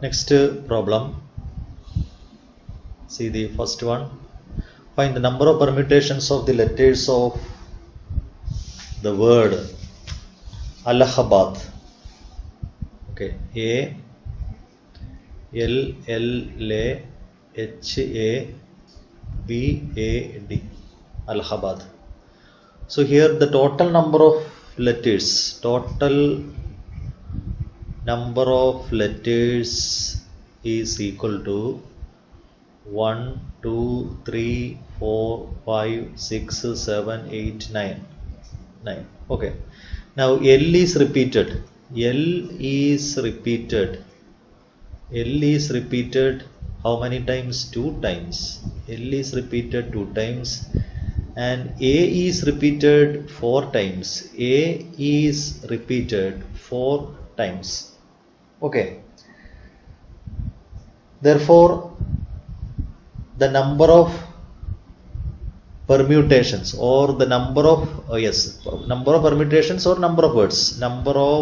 Next problem. See the first one. Find the number of permutations of the letters of the word Allahabad. Okay. A L L A H A B A D. Allahabad. So here the total number of letters. Total number of letters is equal to 1, 2, 3, 4, 5, 6, 7, 8, 9. 9. Okay. Now L is repeated. L is repeated. L is repeated how many times? 2 times. L is repeated 2 times. And A is repeated 4 times. A is repeated 4 times. Okay. Therefore, the number of permutations or the number of number of permutations or number of words. Number of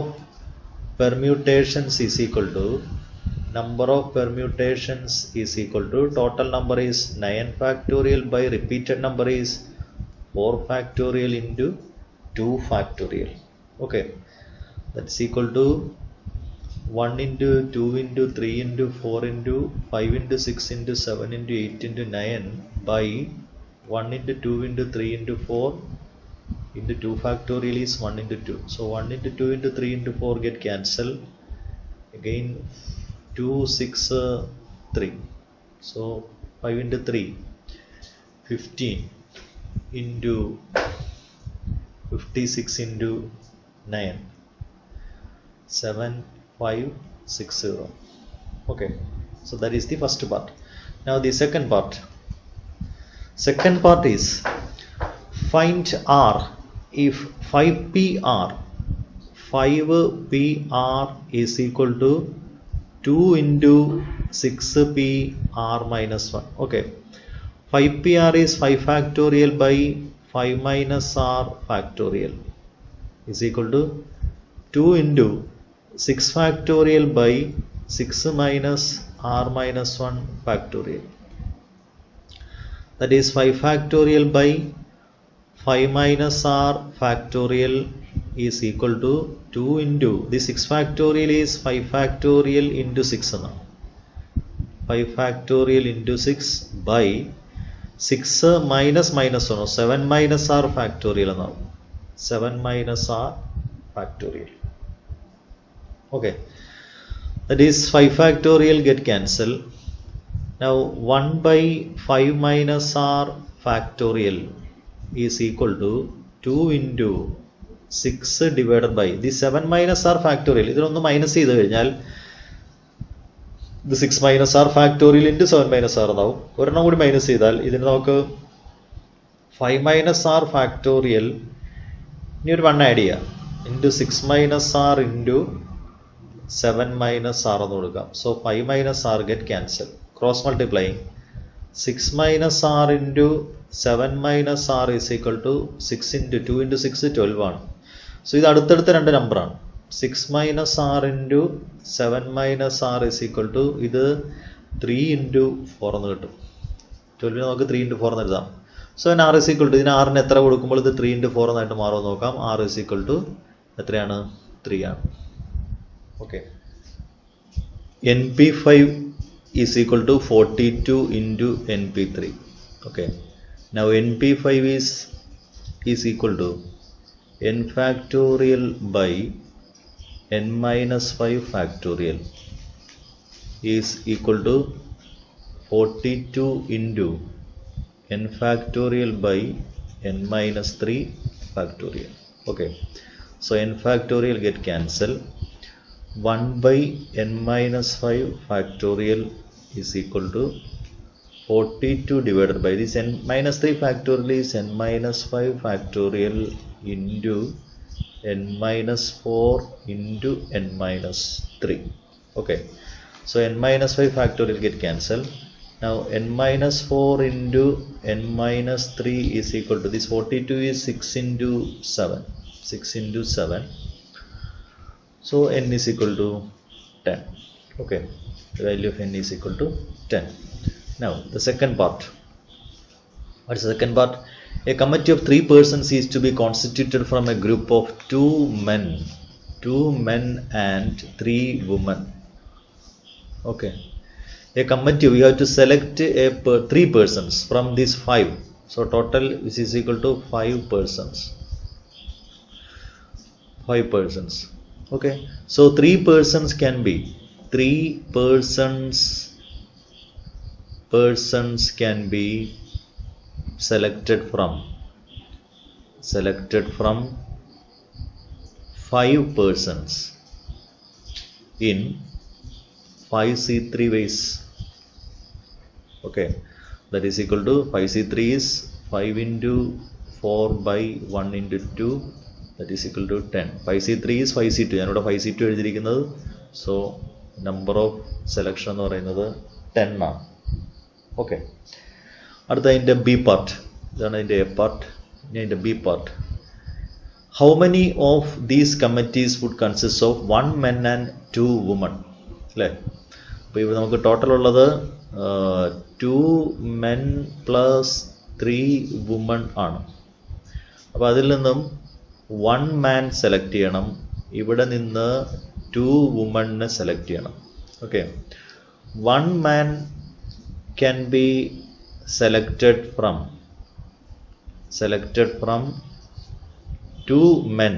permutations is equal to total number is 9 factorial by repeated number is 4 factorial into 2 factorial. Okay, that's equal to 1 into 2 into 3 into 4 into 5 into 6 into 7 into 8 into 9 by 1 into 2 into 3 into 4 into 2 factorial is 1 into 2. So 1 into 2 into 3 into 4 get cancelled. Again 2, 6, 3. So 5 into 3, 15 into 56 into 9, 7560. Okay, so that is the first part. Now the second part. Second part is find R if 5PR is equal to 2 into 6PR minus 1. Okay, 5PR is 5 factorial by 5 minus R factorial is equal to 2 into 6 factorial by 6 minus R minus 1 factorial. That is 5 factorial by 5 minus R factorial is equal to 2 into the 6 factorial is 5 factorial into 6 now. 5 factorial into 6 by 6 minus 1, 7 minus R factorial now. 7 minus R factorial. Okay, that is 5 factorial get cancelled. Now 1 by 5 minus R factorial is equal to 2 into 6 divided by the 7 minus R factorial. ഇതിലൊന്ന് minus ചെയ്ത് കഴിഞ്ഞാൽ ഇത് 6 minus R factorial into 7 minus R എന്നാവും. ഒരെണ്ണം കൂടി minus ചെയ്താൽ ഇതിന് നമുക്ക് 5 minus R factorial ഇനി ഒരു 1 ആഡ് ചെയ്യാം into 6 minus R into 7 minus R എന്ന് കൊടുക്കാം. So 5 minus R get cancelled. Cross multiplying 6 minus R into 7 minus R is equal to 6 into 2 into 6 12 ആണ്. So ഇത് അടുത്തടുത്ത രണ്ട് നമ്പറാണ്. 6 minus R into 7 minus R is equal to ഇത് 3 into 4 എന്ന് കിട്ടും. 12 നമുക്ക് 3 into 4 എന്ന് എഴുതാം. So then R is equal to ഇതിന് R ന് എത്ര കൊടുക്കുമ്പോൾ ഇത് 3 into 4 എന്നായിട്ട് മാറുമെന്ന് നോക്കാം. R is equal to എത്രയാണ്? 3 ആണ്. Okay. NP5 is equal to 42 into NP3. Okay. Now NP5 is equal to n factorial by n minus 5 factorial is equal to 42 into n factorial by n minus 3 factorial. Okay. So n factorial get cancelled. 1 by n minus 5 factorial is equal to 42 divided by this n minus 3 factorial is n minus 5 factorial into n minus 4 into n minus 3. Okay, so n minus 5 factorial get cancelled. Now n minus 4 into n minus 3 is equal to this 42 is 6 into 7. 6 into 7. So n is equal to 10. Okay, the value of n is equal to 10. Now the second part. What is the second part? A committee of 3 persons is to be constituted from a group of 2 men and 3 women. Okay, a committee, we have to select 3 persons from these 5. So total is equal to 5 persons. 5 persons. Okay, so 3 persons can be 3 persons can be selected from 5 persons in 5C3 ways. Okay, that is equal to 5C3 is 5 into 4 by 1 into 2, that is equal to 10. 5C3 is 5C2. ഞാനിവിടെ 5C2 എഴുതിയിരിക്കുന്നത്. So number of selection എന്ന് പറയുന്നത് 10 ആണ്. Okay, അടുത്ത അതിൻ്റെ B part. ഇതാണ് അതിൻ്റെ A part. ഇനി അതിൻ്റെ B part. How many of these committees would consist of 1 men and 2 women? അല്ലേ? അപ്പോൾ ഇവിടെ നമുക്ക് ടോട്ടൽ ഉള്ളത് 2 men plus 3 women ആണ്. അപ്പോൾ അതിൽ നിന്നും 1 man സെലക്ട് ചെയ്യണം, ഇവിടെ നിന്ന് 2 women സെലക്ട് ചെയ്യണം. Okay, 1 man can be selected from 2 men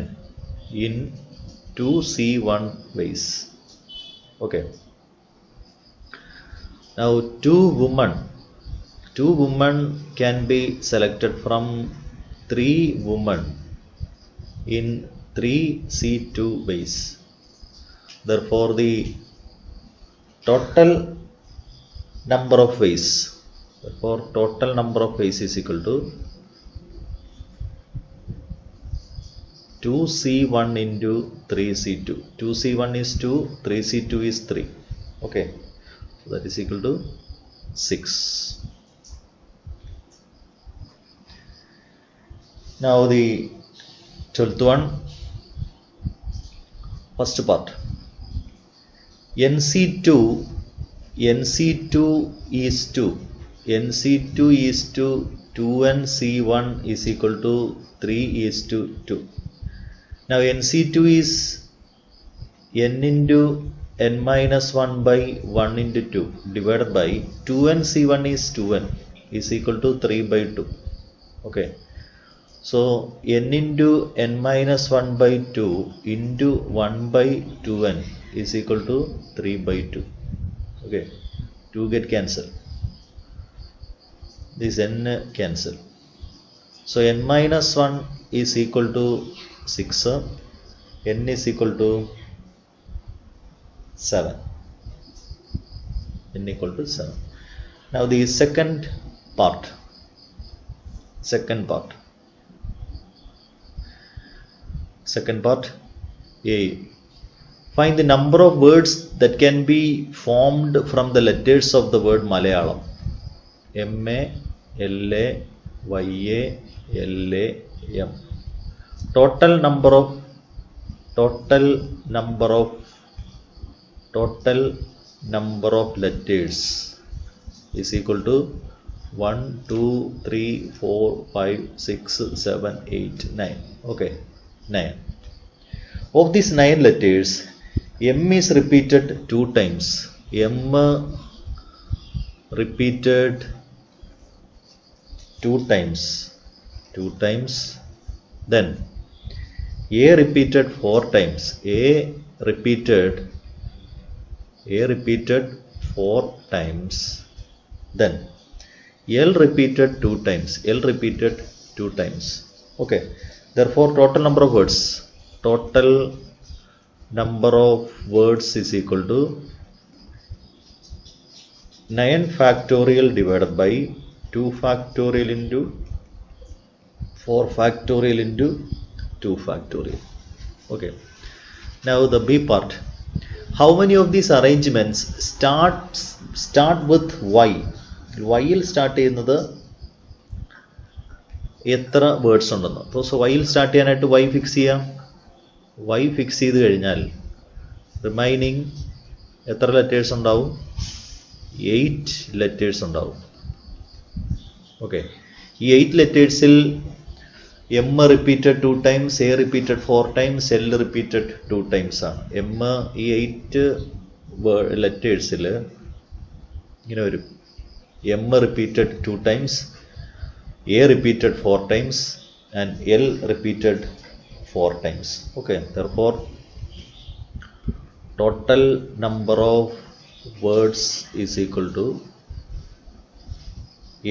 in 2C1 ways. Okay, now 2 women can be selected from 3 women in 3C2 ways. Therefore the total number of ways is equal to 2C1 into 3C2. 2C1 is 2, 3C2 is 3. Okay, so that is equal to 6. Now the 12th one, first part. NC2 is to 2NC1 is equal to 3:2. Now NC2 is n into n minus 1 by 1 into 2 divided by 2NC1 is 2n is equal to 3 by 2. Okay, so n into n minus 1 by 2 into 1 by 2n is equal to 3 by 2. Okay, 2 get cancelled, this n cancel. So n minus 1 is equal to 6, n is equal to 7. N equal to 7. Now the second part. A. Find the number of words that can be formed from the letters of the word Malayalam. MA, LA, YA, LA, M. Total number of letters is equal to 1, 2, 3, 4, 5, 6, 7, 8, 9. Okay, 9. Of these 9 letters, M is repeated 2 times. M repeated 2 times. Then A repeated 4 times. A repeated 4 times. Then L repeated 2 times. Okay, therefore total number of words is equal to 9 factorial divided by 2 factorial into 4 factorial into 2 factorial. Okay, now the B part. How many of these arrangements start with Y? Y യിൽ start ചെയ്യുന്നത് എത്ര words ഉണ്ടെന്ന്. അപ്പോൾ so വൈയിൽ start ചെയ്യാനായിട്ട് Y fix ചെയ്യാം. Y fix ചെയ്ത് കഴിഞ്ഞാൽ remaining എത്ര ലെറ്റേഴ്സ് ഉണ്ടാവും? 8 ലെറ്റേഴ്സ് ഉണ്ടാവും. ഓക്കെ, ഈ 8 ലെറ്റേഴ്സിൽ M repeated 2 times, A repeated 4 times, L repeated 2 times ആണ്. M ഈ 8 ലെറ്റേഴ്സിൽ ഇങ്ങനെ വരും. M repeated 2 times, A repeated 4 times and L repeated 4 times. Okay, therefore total number of words is equal to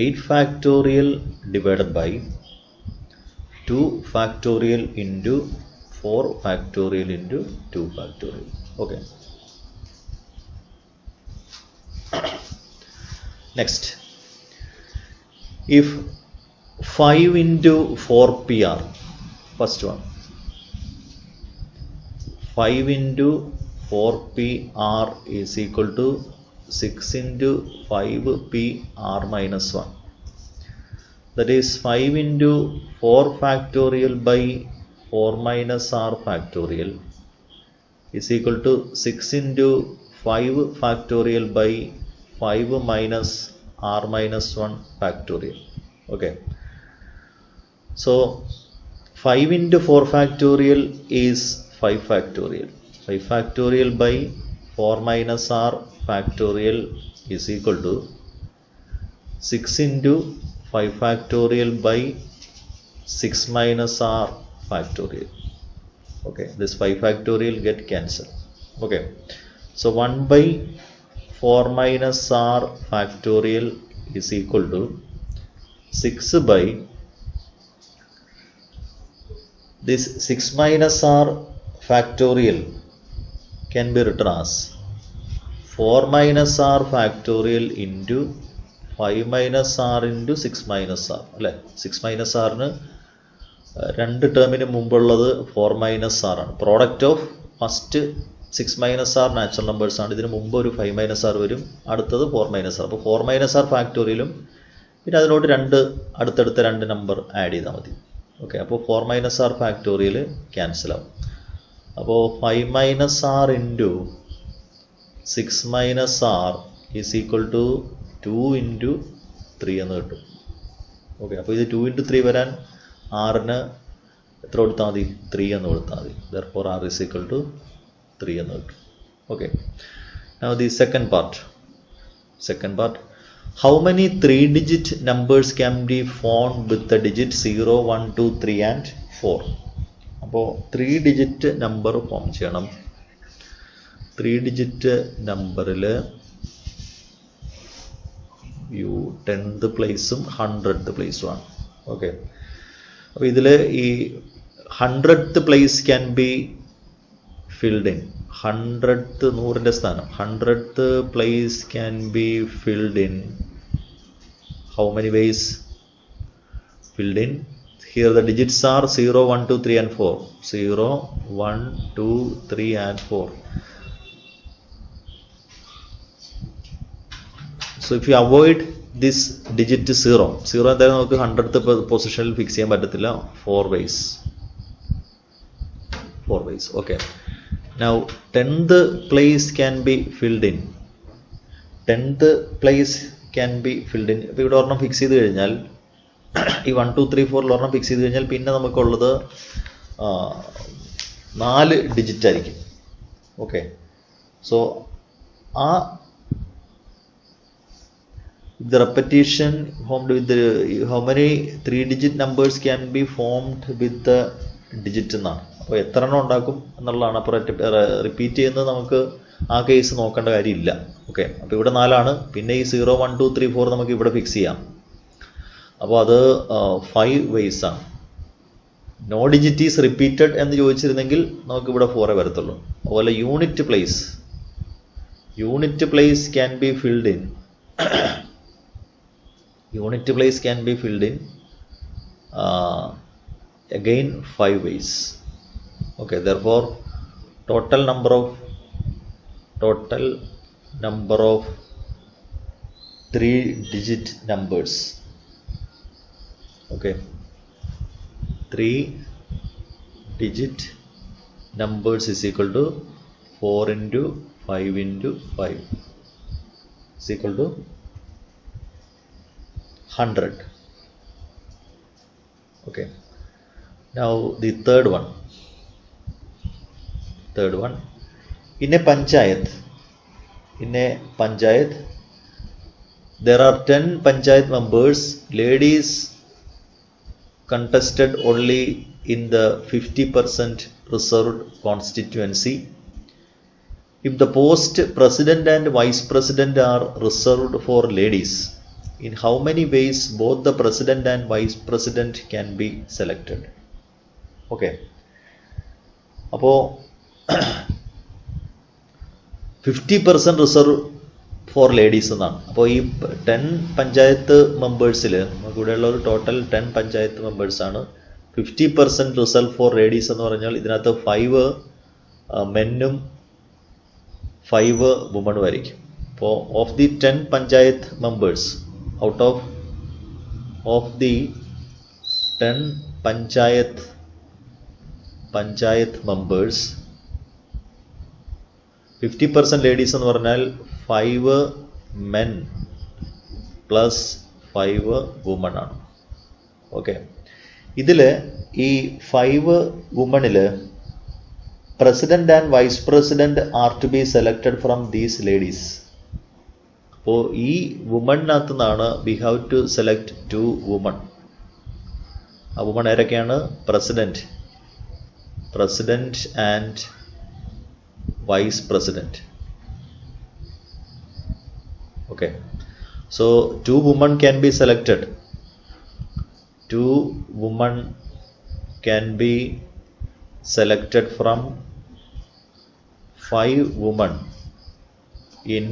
8 factorial divided by 2 factorial into 4 factorial into 2 factorial. Okay. Next, if 5 into 4pr, first one, 5 into 4pr is equal to 6 into 5pr minus 1. That is 5 into 4 factorial by 4 minus r factorial is equal to 6 into 5 factorial by 5 minus r minus 1 factorial. Okay. So 5 into 4 factorial is 5 factorial. 5 factorial by 4 minus r factorial is equal to 6 into 5 factorial by 6 minus r factorial. Okay, this 5 factorial get cancelled. Okay, so 1 by 4 minus r factorial is equal to 6 by this 6 minus r factorial can be written as 4 minus r factorial into 5 minus r into 6 minus r. അല്ലേ, 6 minus r-ന് രണ്ട് ടേമിന് മുമ്പുള്ളത് 4 minus r ആണ്. Product of first 6 minus r natural numbers ആണ്. ഇതിന് മുമ്പ് ഒരു 5 minus r വരും, അടുത്തത് 4 minus r. അപ്പോൾ 4 minus r ഫാക്ടോറിയലും പിന്നെ അതിനോട് അടുത്തടുത്ത രണ്ട് നമ്പർ ആഡ് ചെയ്താൽ മതി. ഓക്കെ, അപ്പോൾ 4 minus r ഫാക്ടോറിയൽ ക്യാൻസൽ ആവും. അപ്പോൾ 5 minus r into 6 minus r is equal to 2 into 3 എന്ന് കിട്ടും. ഓക്കെ, അപ്പോൾ ഇത് 2 into 3 വരാൻ ആറിന് എത്ര കൊടുത്താൽ മതി? 3 എന്ന് കൊടുത്താൽ മതി. therefore r is equal to 3 എന്ന് കിട്ടും. Okay, now the second part, how many 3-digit numbers can be formed with the digit 0, 1, 2, 3 and 4? അപ്പോൾ 3-digit നമ്പർ ഫോം ചെയ്യണം. 3-digit നമ്പറിൽ 10th പ്ലേസും 100th പ്ലേസും ആണ്. ഓക്കെ, അപ്പോൾ ഇതിൽ ഈ 100th place can be filled in. 100th 100ന്റെ സ്ഥാനം 100th place can be filled in how many ways? Filled in here the digits are 0, 1, 2, 3 and 4. 0, 1, 2, 3 and 4. So if you avoid this digit 0 എന്തായാലും നമുക്ക് 100th പൊസിഷനിൽ fix ചെയ്യാൻ പറ്റത്തില്ല. 4 ways. Okay, now 10th place can be filled in. 10th place can be filled in. ഇപ്പോൾ ഇവിടെ ഒരെണ്ണം fix ചെയ്ത് കഴിഞ്ഞാൽ ഈ 1, 2, 3, 4 ഒരെണ്ണം ഫിക്സ് ചെയ്ത് കഴിഞ്ഞാൽ പിന്നെ നമുക്കുള്ളത് 4 ഡിജിറ്റ് ആയിരിക്കും. Okay, so the repetition formed with the how many 3-digit numbers can be formed with the digit എന്നാണ്. അപ്പോൾ എത്ര എണ്ണം ഉണ്ടാക്കും എന്നുള്ളതാണ്. അപ്പോൾ റിപ്പീറ്റ് ചെയ്യുന്നത് നമുക്ക് ആ കേസ് നോക്കേണ്ട കാര്യമില്ല. ഓക്കെ, അപ്പോൾ ഇവിടെ 4 ആണ്. പിന്നെ ഈ 0, 1, 2, 3, 4 നമുക്ക് ഇവിടെ ഫിക്സ് ചെയ്യാം. അപ്പോൾ അത് 5 ways ആണ്. നോ ഡിജിറ്റ് ഈസ് റിപ്പീറ്റഡ് എന്ന് ചോദിച്ചിരുന്നെങ്കിൽ നമുക്കിവിടെ 4 വരത്തുള്ളൂ. അതുപോലെ unit place can be filled in. Unit place can be filled in again 5 ways. Okay, therefore total number of 3-digit numbers. Okay, 3-digit numbers is equal to 4 into 5 into 5 is equal to 100. Okay. Now the third one. In a panchayat, there are 10 panchayat members. Ladies contested only in the 50% reserved constituency. If the post president and vice president are reserved for ladies, in how many ways both the president and vice president can be selected? Okay. അപ്പോൾ 50% reserve for ladies എന്നാണ്. അപ്പോൾ ഈ 10 പഞ്ചായത്ത് മെമ്പേഴ്സിൽ നമുക്കിവിടെയുള്ള ഒരു total 10 panchayat മെമ്പേഴ്സാണ്. 50% reserve for ladies എന്ന് പറഞ്ഞാൽ ഇതിനകത്ത് 5 മെന്നും 5 വുമണും ആയിരിക്കും. അപ്പോൾ of the 10 panchayat members, out of the 10 panchayat members, 50% ladies എന്ന് പറഞ്ഞാൽ 5 മെൻ പ്ലസ് 5 വുമൺ ആണ്. ഓക്കെ. ഇതിൽ ഈ 5 വുമണിൽ president and vice president are to be selected from these ladies. അപ്പോൾ ഈ വുമണിനകത്തു നിന്നാണ് we have to select 2 woman. ആ വുമൺ ആരൊക്കെയാണ്? President and vice president. Okay, so 2 women can be selected. 2 women can be selected from 5 women in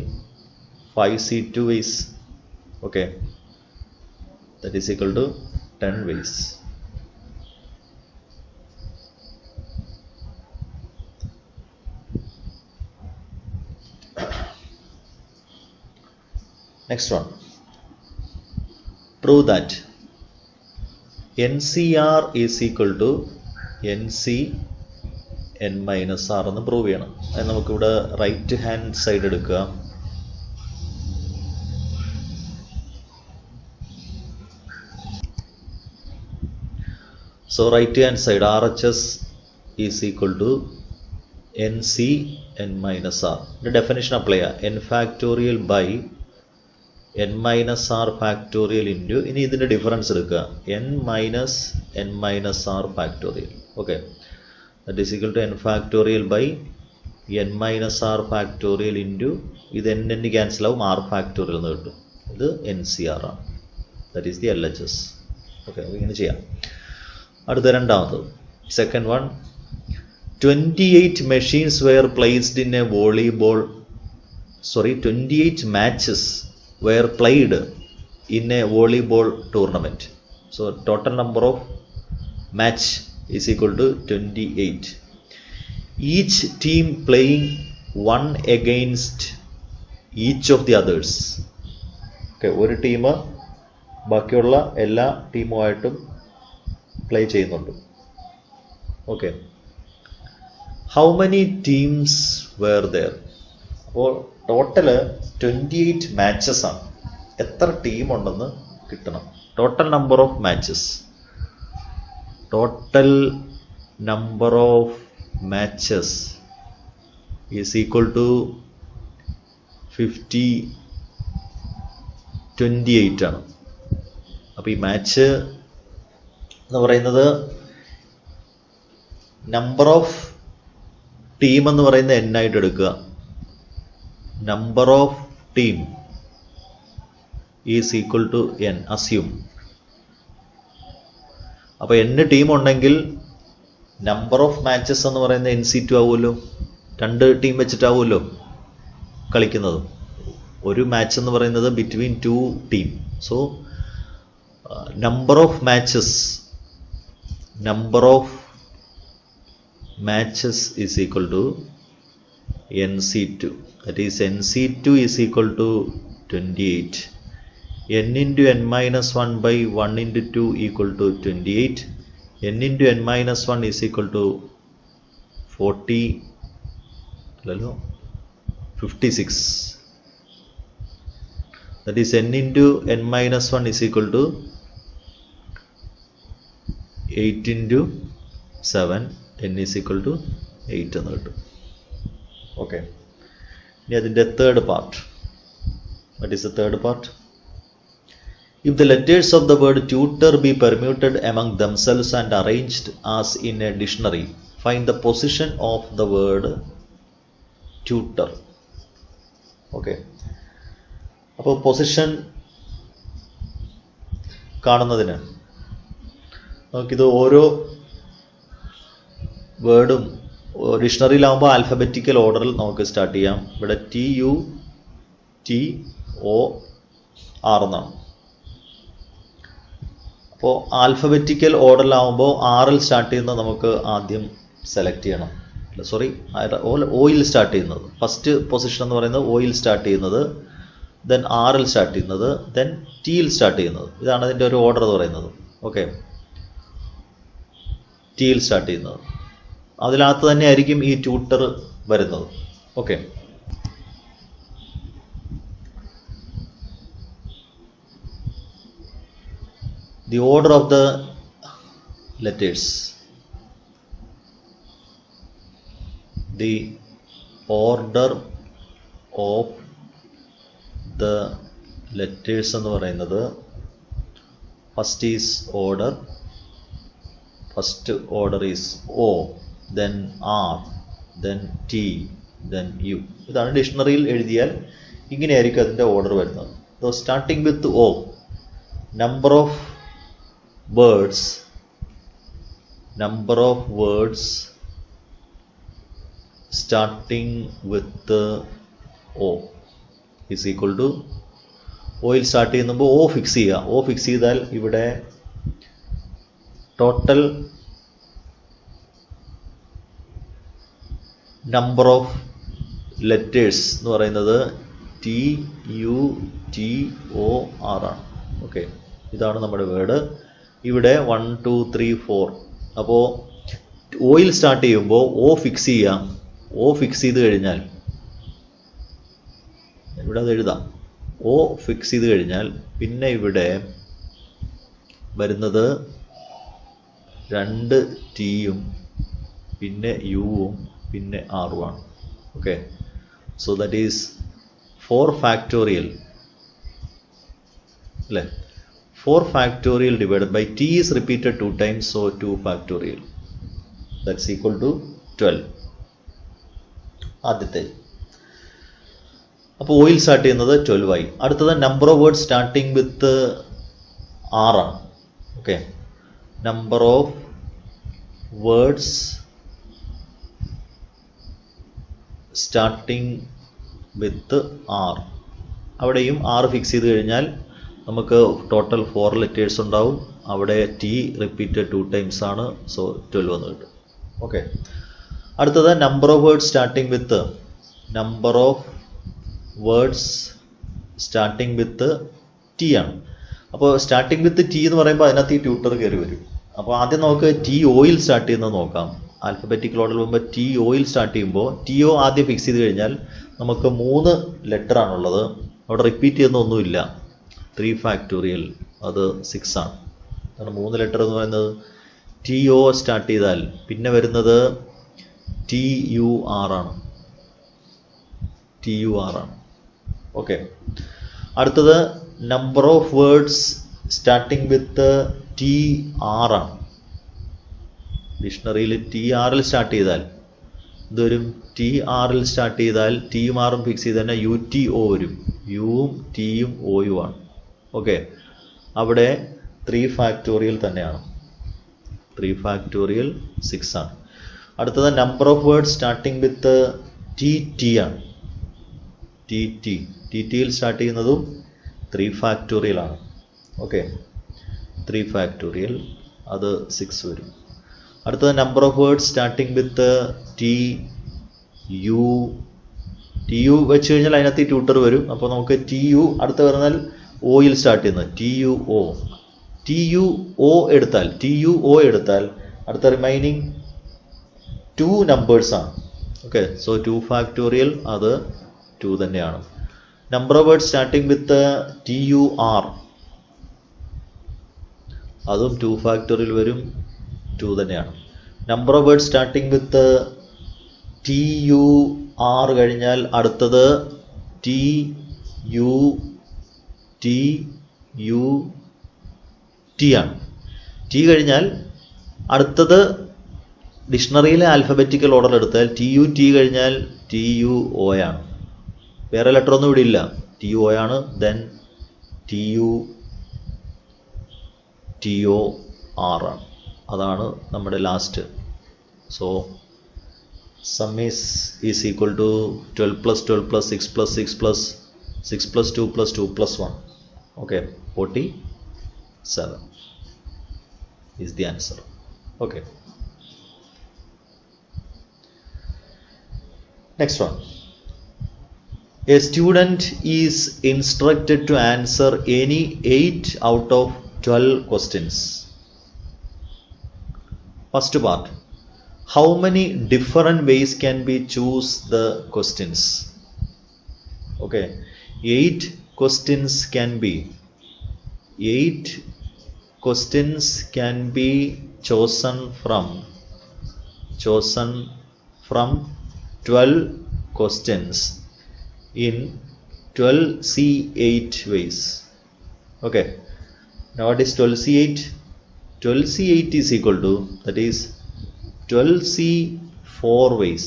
5C2 ways. Okay, that is equal to 10 ways. Next one. Prove that NCR is equal to NC n minus R എന്ന് prove ചെയ്യണം. അത് നമുക്കിവിടെ right hand side എടുക്കുക. So right hand side RHS is equal to NC n minus R. The definition apply n factorial by n minus r factorial into, ഇനി ഇതിൻ്റെ difference എടുക്കുക, n minus r factorial. Okay, that is equal to n factorial by n minus r factorial into, ഇത് n cancel ആവും, r factorial എന്ന് കിട്ടും. ഇത് NCR ആണ്, that is the LHS. Okay, ഇങ്ങനെ ചെയ്യാം. അടുത്ത രണ്ടാമത്, second one, 28 machines were placed in a 28 matches were played in a volleyball tournament. So total number of match is equal to 28. Each team playing one against each of the others. Okay, ഒരു team ബാക്കിയുള്ള എല്ലാ ടീമുമായിട്ടും play ചെയ്യുന്നുണ്ട്. Okay, how many teams were there? അപ്പോൾ total 28 matches ആണ്. എത്ര team ഉണ്ടെന്ന് കിട്ടണം. Total number of matches is equal to 28 ആണ്. അപ്പോൾ ഈ മാച്ച് എന്ന് പറയുന്നത് നമ്പർ ഓഫ് ടീം എന്ന് പറയുന്നത് n ആയിട്ട് എടുക്കുക. Number of team is equal to n, assume. അപ്പോൾ n ടീം ഉണ്ടെങ്കിൽ നമ്പർ ഓഫ് മാച്ചസ് എന്ന് പറയുന്നത് NC2 ആവുമല്ലോ. 2 ടീം വെച്ചിട്ടാവുമല്ലോ കളിക്കുന്നത്. ഒരു മാച്ച് എന്ന് പറയുന്നത് between 2 team. So number of matches is equal to NC2. That is NC2 is equal to 28. n into n minus 1 by 1 into 2 equal to 28. n into n minus 1 is equal to 40. 56. That is n into n minus 1 is equal to 8 into 7, n is equal to 8 എന്ന് കിട്ടും. Okay, ഇനി അതിൻ്റെ third part. What is the third part? If the letters of the word tutor be permuted among themselves and arranged as in a dictionary, find the position of the word tutor. Okay. അപ്പോൾ position കാണുന്നതിന് നമുക്കിത് ഓരോ വേർഡും ഡിക്ഷണറിയിലാവുമ്പോൾ alphabetical ഓർഡറിൽ നമുക്ക് start ചെയ്യാം. ഇവിടെ TUTOR എന്നാണ്. അപ്പോൾ ആൽഫബറ്റിക്കൽ ഓർഡറിലാവുമ്പോൾ ആറിൽ സ്റ്റാർട്ട് ചെയ്യുന്നത് നമുക്ക് ആദ്യം സെലക്ട് ചെയ്യണം. ഓയിൽ സ്റ്റാർട്ട് ചെയ്യുന്നത് ഫസ്റ്റ് പൊസിഷൻ എന്ന് പറയുന്നത് ഓയിൽ സ്റ്റാർട്ട് ചെയ്യുന്നത്, ദെൻ ആറിൽ സ്റ്റാർട്ട് ചെയ്യുന്നത്, ദെൻ ടിയിൽ സ്റ്റാർട്ട് ചെയ്യുന്നത്. ഇതാണ് അതിൻ്റെ ഒരു ഓർഡർ എന്ന് പറയുന്നത്. ഓക്കെ, ടിയിൽ സ്റ്റാർട്ട് ചെയ്യുന്നത് അതിനകത്ത് തന്നെ ആയിരിക്കും ഈ ട്യൂട്ടർ വരുന്നത്. Okay, the order of the letters, the order of the letters എന്ന് പറയുന്നത് first is order, first order is O, then R, then T, then U. ഇതാണ് ഡിക്ഷണറിയിൽ എഴുതിയാൽ ഇങ്ങനെയായിരിക്കും അതിൻ്റെ ഓർഡർ വരുന്നത്. Starting with O, number of words starting with O is equal to, oil start ചെയ്യുമ്പോൾ O fix ചെയ്യുക. O fix ചെയ്താൽ ഇവിടെ total number of letters എന്ന് പറയുന്നത് TUTOR ആണ്. ഓക്കെ, ഇതാണ് നമ്മുടെ വേർഡ്. ഇവിടെ 1 2 3 4. അപ്പോൾ ഓയിൽ സ്റ്റാർട്ട് ചെയ്യുമ്പോൾ O ഫിക്സ് ചെയ്യാം. O ഫിക്സ് ചെയ്ത് കഴിഞ്ഞാൽ ഇവിടെ അത് എഴുതാം. O ഫിക്സ് ചെയ്ത് കഴിഞ്ഞാൽ പിന്നെ ഇവിടെ വരുന്നത് 2 Tയും പിന്നെ Uവും പിന്നെ Rഉം ആണ്. Okay, so that is 4 factorial അല്ലേ. 4 factorial divided by T is repeated 2 times, so 2 factorial. That's equal to 12. ആദ്യത്തെ. അപ്പോൾ ഓയിൽ സ്റ്റാർട്ട് ചെയ്യുന്നത് 12 ആയി. അടുത്തത് number of words starting with R ആണ്. Okay, number of words starting with R. അവിടെയും R fix ചെയ്ത് കഴിഞ്ഞാൽ നമുക്ക് ടോട്ടൽ 4 ലെറ്റേഴ്സ് ഉണ്ടാവും. അവിടെ T റിപ്പീറ്റഡ് 2 ടൈംസ് ആണ്, സോ 12 എന്ന് കിട്ടും. ഓക്കെ, അടുത്തത് number of words starting with T ആണ്. അപ്പോൾ സ്റ്റാർട്ടിങ് വിത്ത് T എന്ന് പറയുമ്പോൾ അതിനകത്ത് ഈ ട്യൂട്ടർ കയറി വരും. അപ്പോൾ ആദ്യം നമുക്ക് T ഓയിൽ സ്റ്റാർട്ട് ചെയ്യുന്നത് നോക്കാം. ആൽഫബറ്റിക്കൽ ഓർഡറിൽ വരുമ്പോൾ T ഓയിൽ സ്റ്റാർട്ട് ചെയ്യുമ്പോൾ TO ആദ്യം ഫിക്സ് ചെയ്ത് കഴിഞ്ഞാൽ നമുക്ക് 3 ലെറ്റർ ആണുള്ളത്. അവിടെ റിപ്പീറ്റ് ചെയ്യുന്നൊന്നുമില്ല. 3 ഫാക്ടോറിയൽ, അത് 6 ആണ്. അതാണ് 3 ലെറ്റർ എന്ന് പറയുന്നത്. TO സ്റ്റാർട്ട് ചെയ്താൽ പിന്നെ വരുന്നത് TUR ആണ്. ഓക്കെ, അടുത്തത് number of words starting with TR ആണ്. ഡിക്ഷണറിയിൽ TRൽ സ്റ്റാർട്ട് ചെയ്താൽ ഇതൊരും TRൽ സ്റ്റാർട്ട് ചെയ്താൽ Tയും Rഉം ഫിക്സ് ചെയ്ത് തന്നെ UTO വരും. യുവും Tയും Oയും ആണ്. ഓക്കെ, അവിടെ 3 ഫാക്ടോറിയൽ തന്നെയാണ്. 3 ഫാക്ടോറിയൽ 6 ആണ്. അടുത്തത് number of words starting with TT ആണ്. TTയിൽ സ്റ്റാർട്ട് ചെയ്യുന്നതും 3 ഫാക്ടോറിയൽ ആണ്. ഓക്കെ, 3 ഫാക്ടോറിയൽ, അത് 6 വരും. അടുത്തത് number of words starting with TU വെച്ച് കഴിഞ്ഞാൽ അതിനകത്ത് ട്യൂട്ടർ വരും. അപ്പോൾ നമുക്ക് TU അടുത്ത പറഞ്ഞാൽ ഓയിൽ സ്റ്റാർട്ട് ചെയ്യുന്നത് TUO എടുത്താൽ അടുത്ത റിമൈനിങ് 2 നമ്പേഴ്സ് ആണ്. ഓക്കെ, സോ 2 ഫാക്ടോറിയൽ, അത് 2 തന്നെയാണ്. Number of words starting with TUR അതും 2 ഫാക്ടോറിയൽ വരും, 2 തന്നെയാണ്. Number of words starting with TUR കഴിഞ്ഞാൽ അടുത്തത് TUT ആണ്. T കഴിഞ്ഞാൽ അടുത്തത് ഡിക്ഷണറിയിലെ ആൽഫബറ്റിക്കൽ ഓർഡർ എടുത്താൽ TUT കഴിഞ്ഞാൽ TUO ആണ്. വേറെ ലെറ്റർ ഒന്നും ഇവിടെ ഇല്ല, TUO ആണ്. ദെൻ TOR ആണ്. അതാണ് നമ്മുടെ last. So sum is equal to 12 plus 12 plus 6 plus 6 plus 6 plus 2 plus 2 plus 1. Okay, 47 is the answer. Okay. Next one. A student is instructed to answer any 8 out of 12 questions. First part. How many different ways can we choose the questions? Okay, 8 questions can be chosen from 12 questions in 12C8 ways. Okay, now what is 12C8? 12C8 is equal to, that is 12C4 ways.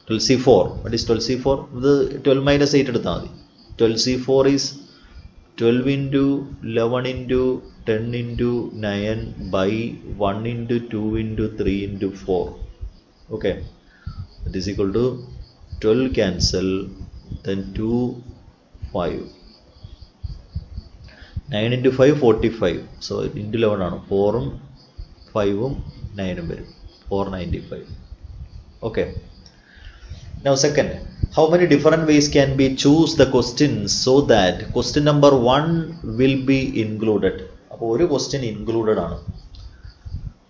12C4, what is 12C4? The 12 minus 8 എടുത്താൽ മതി. 12C4 is 12 into 11 into 10 into 9 by 1 into 2 into 3 into 4. Okay, that is equal to 12 cancel, then 2, 5. 9 into 5, 45. So into 11 ആണ്. 4ഉം 5ഉം 9ഉം വരും. 495. Okay. Now second, how many different ways can we choose the questions so that question number 1 will be included? അപ്പോൾ ഒരു question included ആണ്.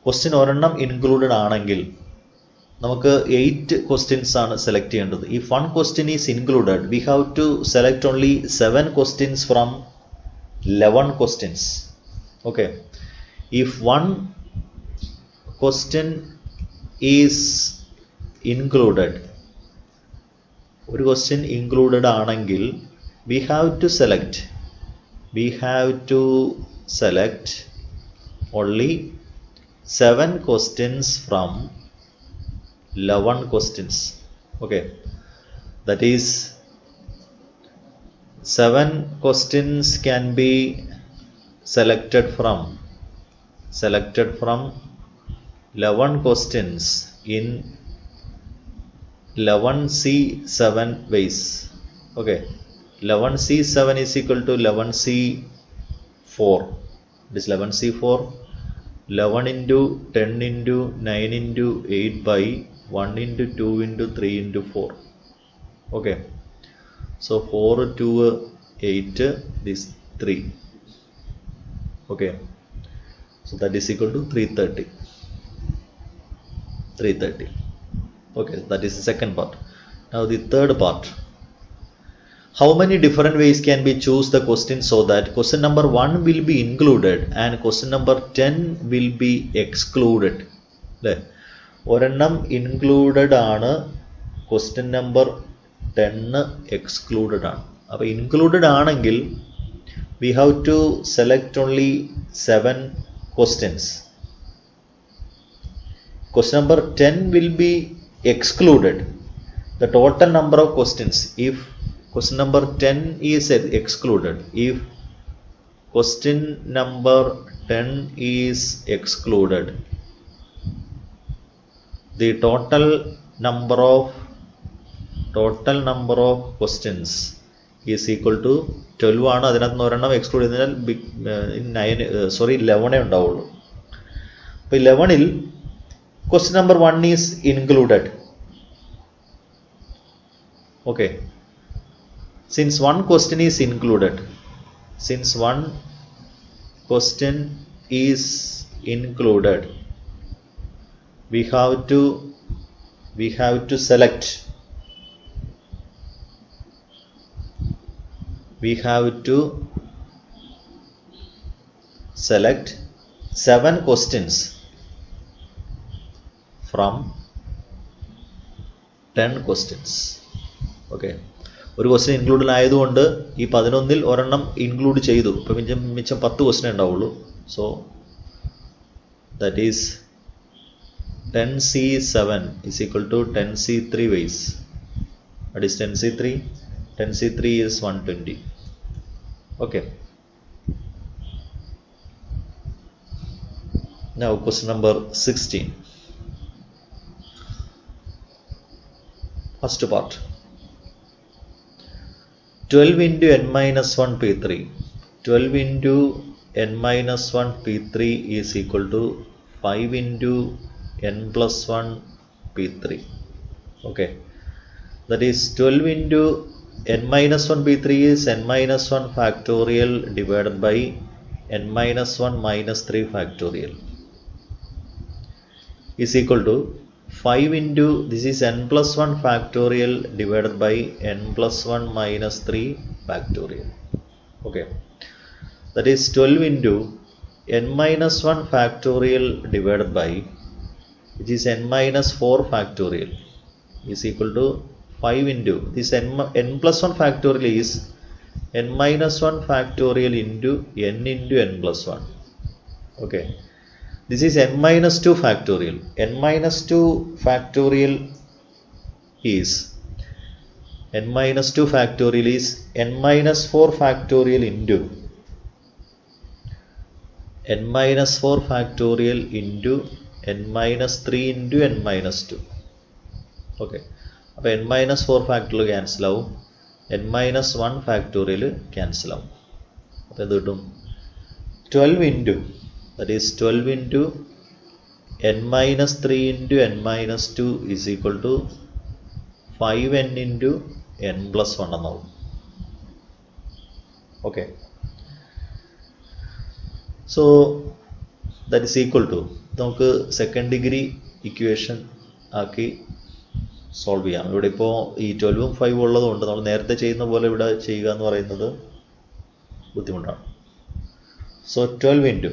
Question ഒരെണ്ണം included ആണെങ്കിൽ നമുക്ക് 8 questions ആണ് select ചെയ്യേണ്ടത്. If one question is included, we have to select only 7 questions from 11 questions. Okay. If one question is included, ഒരു question included ആണെങ്കിൽ we have to select only 7 questions from 11 questions. Okay, that is 7 questions can be selected from 11 questions in 11C7 ways. Okay, 11C7 is equal to 11C4. It is 11C4, 11 into 10 into 9 into 8 by 1 into 2 into 3 into 4. Okay, so 4, 2, 8, this 3. Okay, so that is equal to 330. Okay, that is the second part. Now the third part. How many different ways can we choose the question so that question number 1 will be included and question number 10 will be excluded? ഒരെണ്ണം included ആണ്, question number 10 excluded ആണ്. അപ്പോൾ included ആണെങ്കിൽ we have to select only 7 questions. Question number 10 will be excluded. The total number of questions, if question number 10 is excluded, if question number 10 is excluded, the total number of questions is equal to 12 ആണ്. അതിനകത്ത് ഒരെണ്ണം exclude ചെയ്താൽ 11 ഉണ്ടാവുള്ളൂ. അപ്പോൾ 11ൽ question number 1 is included. Okay, since one question is included, we have to select we have to select 7 questions from 10 questions. Okay, ഒരു question included ആയതുകൊണ്ട് ഈ 11ൽ ഒരെണ്ണം ഇൻക്ലൂഡ് ചെയ്തു. ഇപ്പം മിച്ചം 10 ക്വസ്റ്റ്യൻ ഉണ്ടാവുള്ളൂ. So that is 10C7 is equal to 10C3 ways. What is 10C3? 10C3 is 120. Okay. Now question number 16. First part. 12 into n minus 1 P3. 12 into n minus 1 P3 is equal to 5 into n plus 1 P3. Okay. That is 12 into n minus 1 P3 is n minus 1 factorial divided by n minus 1 minus 3 factorial is equal to 5 into, this is n plus 1 factorial divided by n plus 1 minus 3 factorial. Okay, that is 12 into n minus 1 factorial divided by, which is n minus 4 factorial, is equal to 5 into, this n plus 1 factorial is n minus 1 factorial into n plus 1. Okay, this is n minus 2 factorial. N minus 2 factorial is, n minus 2 factorial is n minus 4 factorial into n minus 4 factorial into n minus 3 into n minus 2. Okay, അപ്പോൾ n minus 4 factorial cancel ആവും, n minus 1 factorial cancel ആവും. അപ്പോൾ എന്ത് കിട്ടും? 12 into, that is 12 into n minus 3 into n minus 2 is equal to 5n into n plus 1 എന്നാവും. Okay, so that is equal to, നമുക്ക് second degree equation ആക്കി solve ചെയ്യാം. ഇവിടെ ഇപ്പോൾ ഈ 12ഉം 5ഉം ഉള്ളതുകൊണ്ട് നമ്മൾ നേരത്തെ ചെയ്യുന്ന പോലെ ഇവിടെ ചെയ്യുക എന്ന് പറയുന്നത് ബുദ്ധിമുട്ടാണ്. സോ 12 into,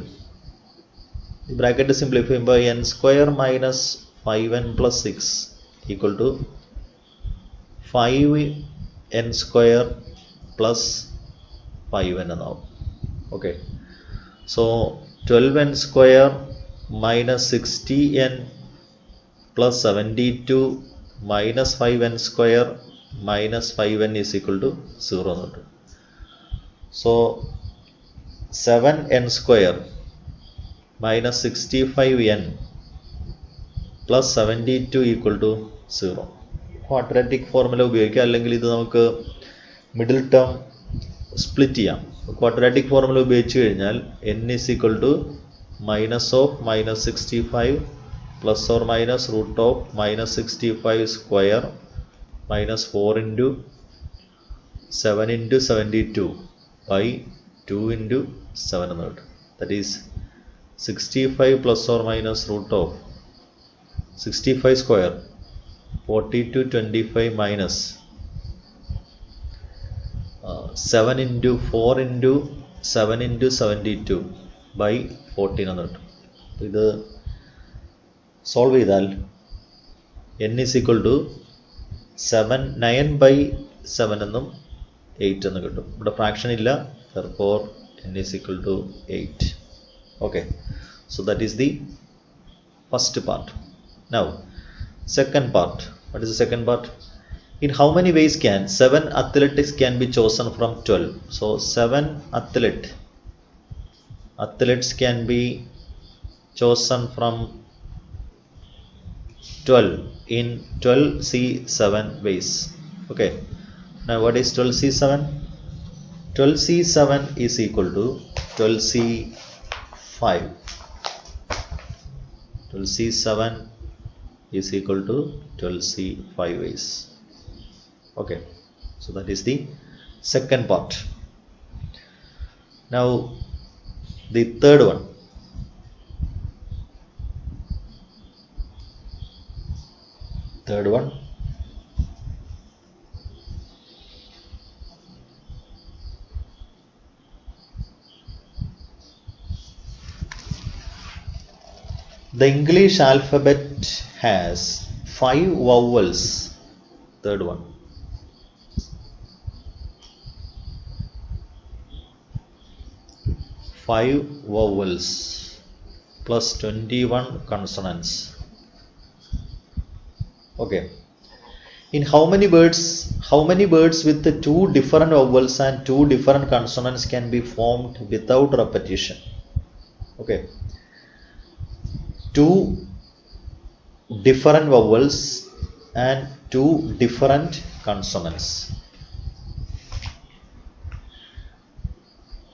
ഈ ബ്രാക്കറ്റ് സിംപ്ലിഫൈ ചെയ്യുമ്പോൾ n square minus 5n plus 6 equal to 5n square plus 5n എന്നാവും. Okay, so 12n square minus 60n plus 72 minus 5n square minus 5n is equal to 0 എന്ന് കിട്ടും. So 7n square minus 65n plus 72 equal to 0. Quadratic formula ഉപയോഗിക്കുക, അല്ലെങ്കിൽ ഇത് നമുക്ക് middle term split ചെയ്യാം. Quadratic formula ഉപയോഗിച്ച് കഴിഞ്ഞാൽ n is equal to minus of minus 65 plus or minus root of minus 65 square minus 4 into 7 into 72 by 2 into 7 എന്ന് കിട്ടും. That is 65 plus or minus root of 65 square 42 25 minus 7 into 4 into 7 into 72 by 14 എന്ന് കിട്ടും. ഇത് solve ചെയ്താൽ n is equal to 9 by 7 എന്നും 8 എന്ന് കിട്ടും. ഇവിടെ ഫ്രാക്ഷൻ ഇല്ല, therefore n is equal to 8. Okay, so that is the first part. Now second part. What is the second part? In how many ways can 7 athletics can be chosen from 12? So 7 athletes can be chosen from 12 in 12C7 ways. Okay, now what is 12C7? 12C7 is equal to 12C5. 12C7 is equal to 12C5 ways. Okay, so that is the second part. Now the third one. Third one, The English alphabet has 5 vowels. Third one. 5 vowels plus 21 consonants. Okay. In how many words with the 2 different vowels and 2 different consonants can be formed without repetition? Okay. 2 different vowels and 2 different consonants.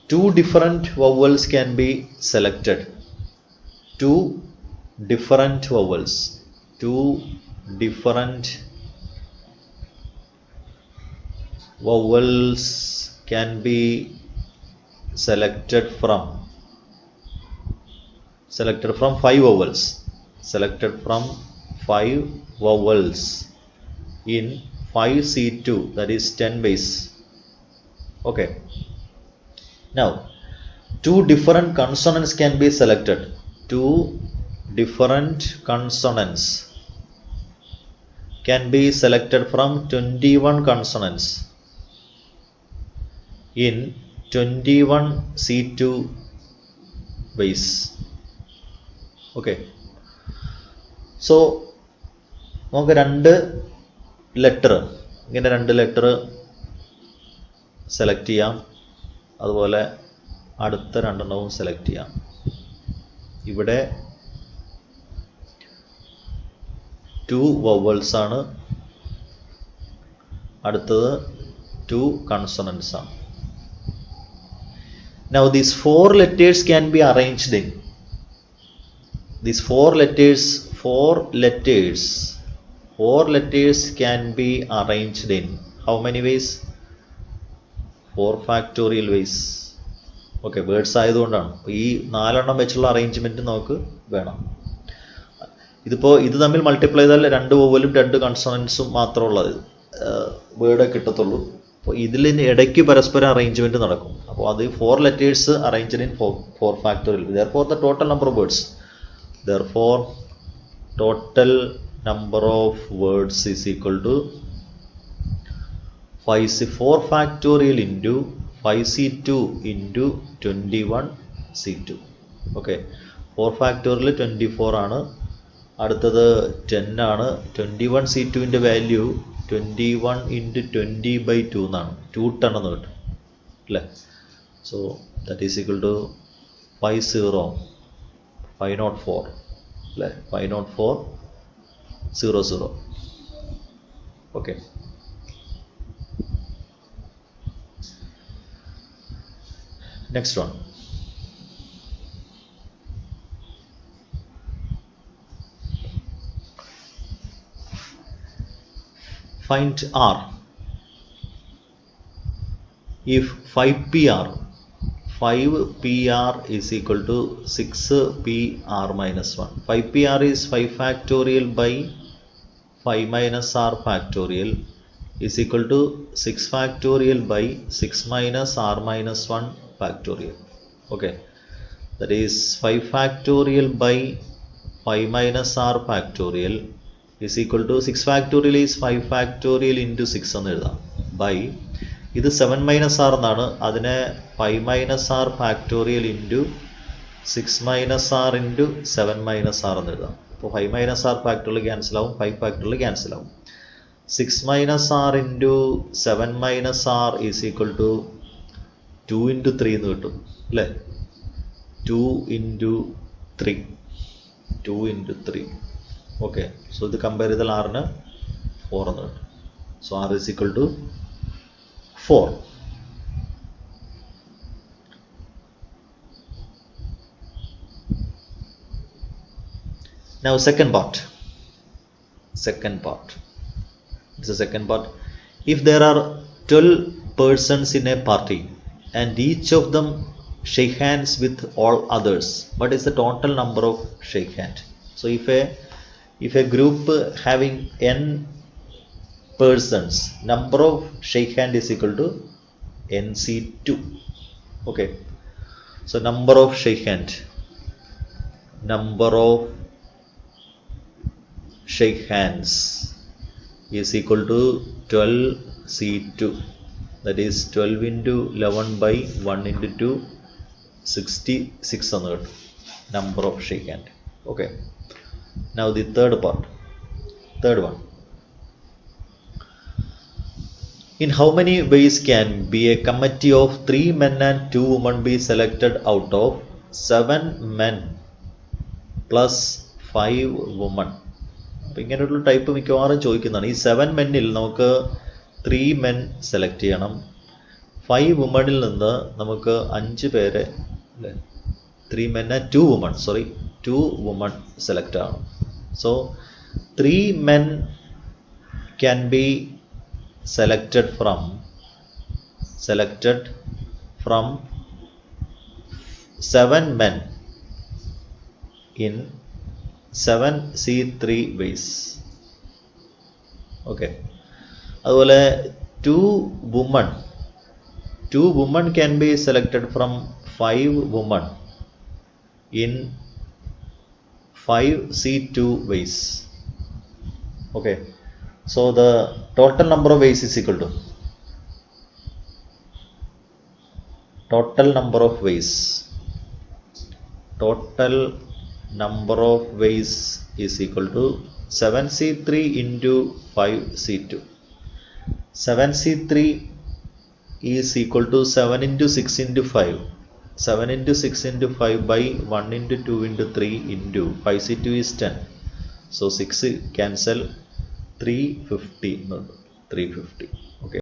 2 different vowels can be selected. 2 different vowels. 2 different vowels can be selected from 5 vowels. Selected from 5 vowels in 5C2, that is 10 ways. Okay. Now, 2 different consonants can be selected. 2 different consonants can be selected from 21 consonants in 21 C2 ways. Okay. So, നമുക്ക് 2 letter ഇങ്ങനെ 2 letter select ചെയ്യാം. അതുപോലെ അടുത്ത 2 എണ്ണവും select ചെയ്യാം. ഇവിടെ 2 vowels ആണ്, അടുത്തത് 2 consonants ആണ്. Now these 4 letters can be arranged in these 4 letters can be arranged in how many ways? 4 factorial ways. Okay, words ആയതുകൊണ്ടാണ് ഈ 4 എണ്ണം വെച്ചുള്ള അറേഞ്ച്മെന്റ് നമുക്ക് വേണം. ഇത് തമ്മിൽ മൾട്ടിപ്ലൈ ചെയ്താൽ 2 വോവലും 2 കൺസോണൻസും മാത്രമുള്ളത് വേർഡ് കിട്ടത്തുള്ളൂ. അപ്പോൾ ഇതിൽ ഇടയ്ക്ക് പരസ്പരം അറേഞ്ച്മെന്റ് നടക്കും. അപ്പോൾ അത് 4 letters arranged in 4 factorial. Therefore the total number of words is equal to 4 factorial into 5C2 into 21C2. Okay, 4 factorial 24 ആണ്, അടുത്തത് 10 ആണ്. 21C2 ന്റെ വാല്യൂ 21 into 20/2 എന്നാണ്, 2 ton എന്ന് കിട്ടും അല്ലേ. So that is equal to 504 അല്ലേ, 50400. Okay. Next one. Find R. If 5PR is equal to 6PR minus 1. 5PR is 5 factorial by 5 minus R factorial is equal to 6 factorial by 6 minus R minus 1 factorial. Okay, that is 5 factorial by 5 minus R factorial is equal to 6 factorial is 5 factorial into 6 എന്ന് എഴുതാം, by ഇത് 7 minus R എന്നാണ്, അതിനെ 5 minus R factorial into 6 minus R into 7 minus R എന്ന് എഴുതാം. അപ്പോൾ 5 minus R factorial cancel ആവും, 5 factorial cancel ആവും. 6 minus R into 7 minus R is equal to 2 into 3 എന്ന് കിട്ടും അല്ലേ. 2 into 3. ഓക്കെ, സോ ഇത് കമ്പയർ ചെയ്താൽ ആറിന് 4 എന്ന് കിട്ടും. So R is equal to 4. Now second part. It's the second part. If there are 12 persons in a party and each of them shake hands with all others, what is the total number of shake hand? So if a group having n persons, number of shake hand is equal to NC2. Okay, so number of shake hand shake hands is equal to 12C2, that is 12 into 11 by 1 into 2, 66 ആണ് കേട്ടോ number of shake hand. Okay, now the third one, in how many ways can be a committee of 3 men and 2 women be selected out of 7 men plus 5 women? അപ്പോൾ ഇങ്ങനെയുള്ള type മിക്കവാറും ചോദിക്കുന്നതാണ്. ഈ 7 മെന്നിൽ നമുക്ക് 3 men select ചെയ്യണം, 5 വുമണിൽ നിന്ന് നമുക്ക് 5 പേരെ, അല്ലേ, 3 men and 2 women, 2 women select ആവണം. So 3 men can be selected from 7 men in 7C3 ways. Okay, അതുപോലെ 2 women can be selected from 5 women in 5C2 ways. Okay, so the total number of ways is equal to total number of ways is equal to 7C3 into 5C2. 7C3 is equal to 7 into 6 into 5. 7 into 6 into 5 by 1 into 2 into 3 into 5C2 is 10. So 6 cancel, 350. Okay.